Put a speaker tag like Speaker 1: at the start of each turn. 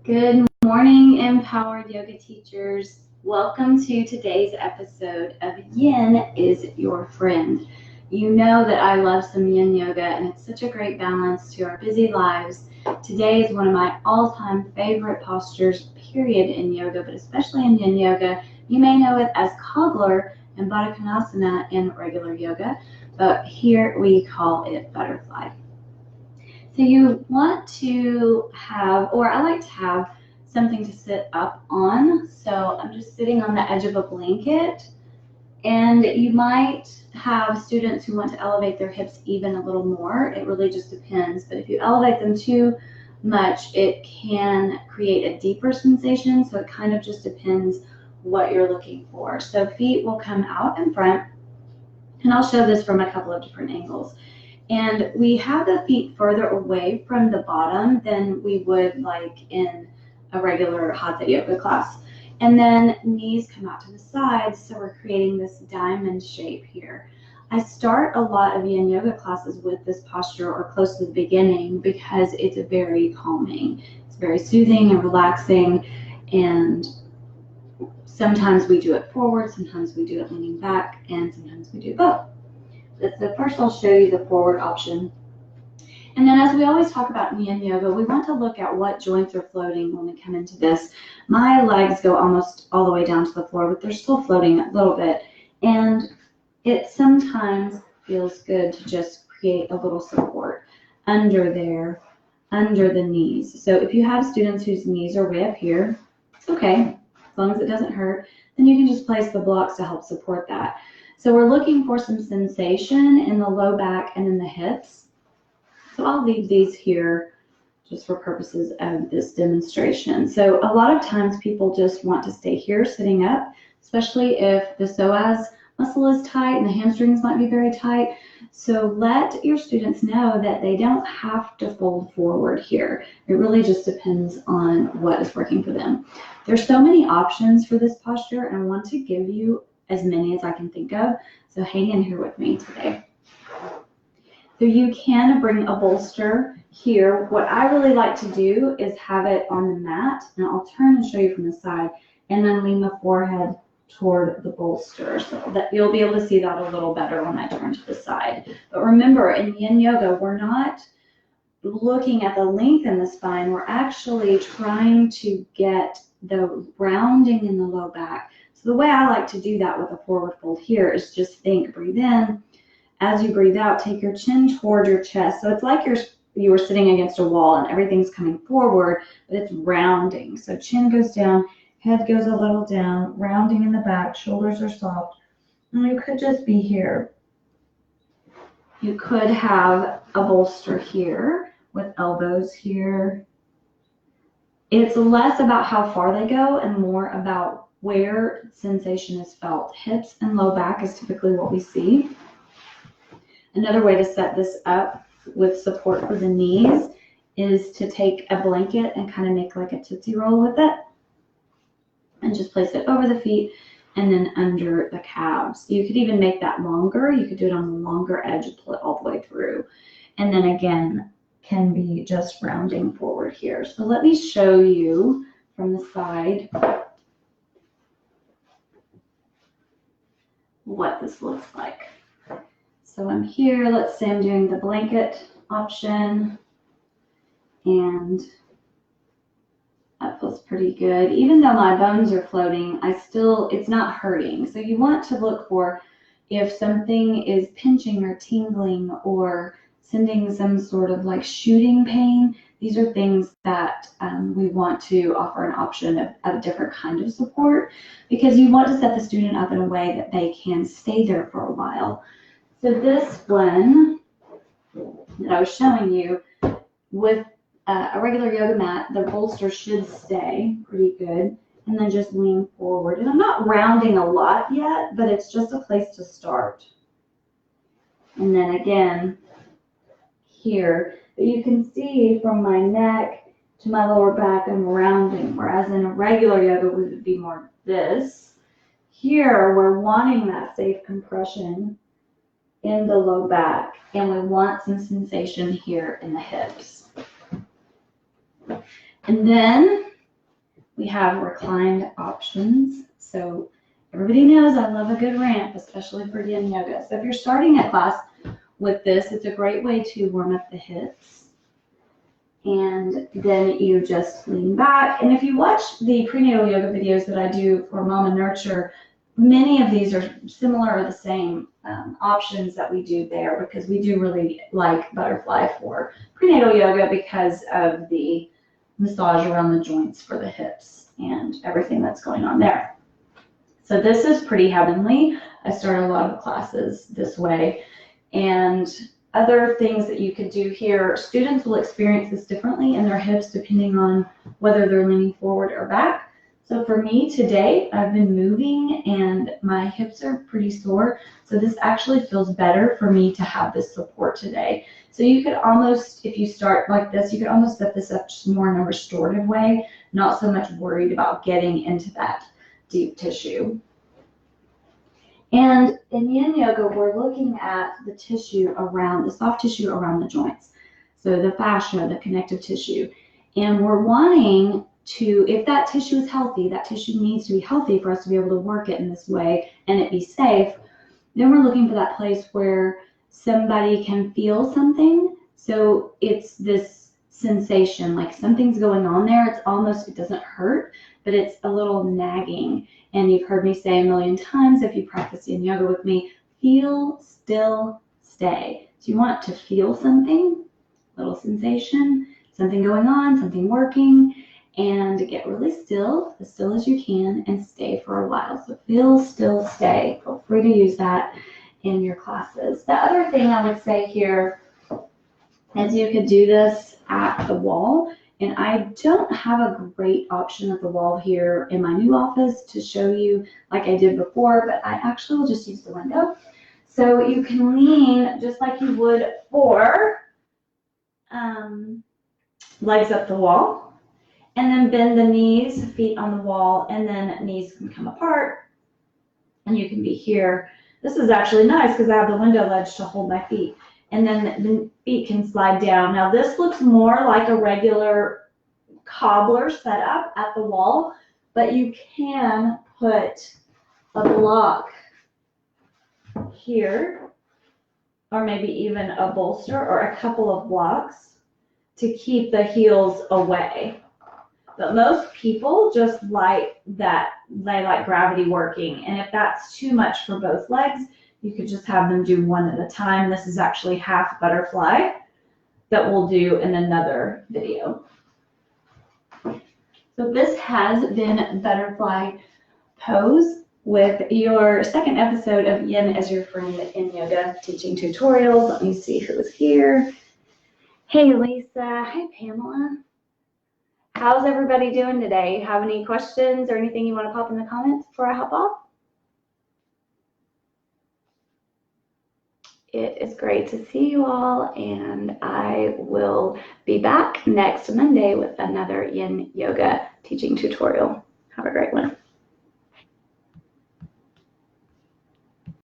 Speaker 1: Good morning, empowered yoga teachers. Welcome to today's episode of Yin is Your Friend. You know that I love some Yin yoga, and it's such a great balance to our busy lives. Today is one of my all-time favorite postures, period, in yoga, but especially in Yin yoga. You may know it as cobbler and Baddha Konasana in regular yoga, but here we call it butterfly. So you want to have, or I like to have, something to sit up on. So I'm just sitting on the edge of a blanket, and you might have students who want to elevate their hips even a little more. It really just depends. But if you elevate them too much, it can create a deeper sensation. So it kind of just depends what you're looking for. So feet will come out in front, and I'll show this from a couple of different angles. And we have the feet further away from the bottom than we would like in a regular hatha yoga class. And then knees come out to the sides, so we're creating this diamond shape here. I start a lot of Yin yoga classes with this posture or close to the beginning because it's very calming. It's very soothing and relaxing, and sometimes we do it forward, sometimes we do it leaning back, and sometimes we do both. So first I'll show you the forward option. And then as we always talk about in Yin yoga, we want to look at what joints are floating when we come into this. My legs go almost all the way down to the floor, but they're still floating a little bit. And it sometimes feels good to just create a little support under there, under the knees. So if you have students whose knees are way up here, it's okay, as long as it doesn't hurt, then you can just place the blocks to help support that. So we're looking for some sensation in the low back and in the hips. So I'll leave these here just for purposes of this demonstration. So a lot of times people just want to stay here sitting up, especially if the psoas muscle is tight and the hamstrings might be very tight. So let your students know that they don't have to fold forward here. It really just depends on what is working for them. There's so many options for this posture, and I want to give you as many as I can think of. So hang in here with me today. So you can bring a bolster here. What I really like to do is have it on the mat, and I'll turn and show you from the side, and then lean the forehead toward the bolster, so that you'll be able to see that a little better when I turn to the side. But remember, in Yin yoga, we're not looking at the length in the spine. We're actually trying to get the rounding in the low back. So the way I like to do that with a forward fold here is just think, breathe in. As you breathe out, take your chin toward your chest. So it's like you were sitting against a wall and everything's coming forward, but it's rounding. So chin goes down, head goes a little down, rounding in the back, shoulders are soft. And you could just be here. You could have a bolster here with elbows here. It's less about how far they go and more about where sensation is felt. Hips and low back is typically what we see. Another way to set this up with support for the knees is to take a blanket and kind of make like a tootsie roll with it and just place it over the feet and then under the calves. You could even make that longer. You could do it on the longer edge and pull it all the way through. And then again, can be just rounding forward here. So let me show you from the side what this looks like. So I'm here, let's say I'm doing the blanket option, and that feels pretty good. Even though my bones are floating, it's not hurting. So you want to look for if something is pinching or tingling or sending some sort of like shooting pain. These are things that we want to offer an option of a different kind of support, because you want to set the student up in a way that they can stay there for a while. So this one that I was showing you, with a regular yoga mat, the bolster should stay pretty good, and then just lean forward. And I'm not rounding a lot yet, but it's just a place to start. And then again, here, but you can see from my neck to my lower back, I'm rounding, whereas in a regular yoga, we would be more this. Here, we're wanting that safe compression in the low back, and we want some sensation here in the hips. And then We have reclined options. So everybody knows I love a good ramp, especially for yin yoga. So if you're starting a class with this, it's a great way to warm up the hips. And then you just lean back. And if you watch the prenatal yoga videos that I do for Mama Nurture, many of these are similar or the same options that we do there, because we do really like butterfly for prenatal yoga because of the massage around the joints for the hips and everything that's going on there. So this is pretty heavenly. I start a lot of classes this way. And other things that you could do here, students will experience this differently in their hips depending on whether they're leaning forward or back. So for me today, I've been moving and my hips are pretty sore. So this actually feels better for me to have this support today. So you could almost, if you start like this, you could almost set this up just more in a restorative way, not so much worried about getting into that deep tissue. And in yin yoga, we're looking at the tissue around, the soft tissue around the joints. So the fascia, the connective tissue. And we're wanting to, if that tissue is healthy, that tissue needs to be healthy for us to be able to work it in this way and it be safe. Then we're looking for that place where somebody can feel something. So it's this sensation, like something's going on there. It's almost, it doesn't hurt, but it's a little nagging. And you've heard me say a million times, if you practice yin yoga with me, feel, still, stay. So you want to feel something, little sensation, something going on, something working, and get really still, as still as you can, and stay for a while. So feel, still, stay. Feel free to use that in your classes. The other thing I would say here is you could do this at the wall. And I don't have a great option at the wall here in my new office to show you like I did before, but I actually will just use the window. So you can lean just like you would for legs up the wall, and then bend the knees, feet on the wall, and then knees can come apart, and you can be here. This is actually nice because I have the window ledge to hold my feet. And then the feet can slide down. Now this looks more like a regular cobbler setup at the wall, but you can put a block here, or maybe even a bolster or a couple of blocks to keep the heels away. But most people just like that, they like gravity working. And if that's too much for both legs, you could just have them do one at a time. This is actually half butterfly that we'll do in another video. So this has been Butterfly Pose with your second episode of Yin as Your Friend in Yoga Teaching Tutorials. Let me see who is here. Hey Lisa, hey Pamela. How's everybody doing today? Have any questions or anything you want to pop in the comments before I hop off? It is great to see you all, and I will be back next Monday with another Yin Yoga teaching tutorial. Have a great one.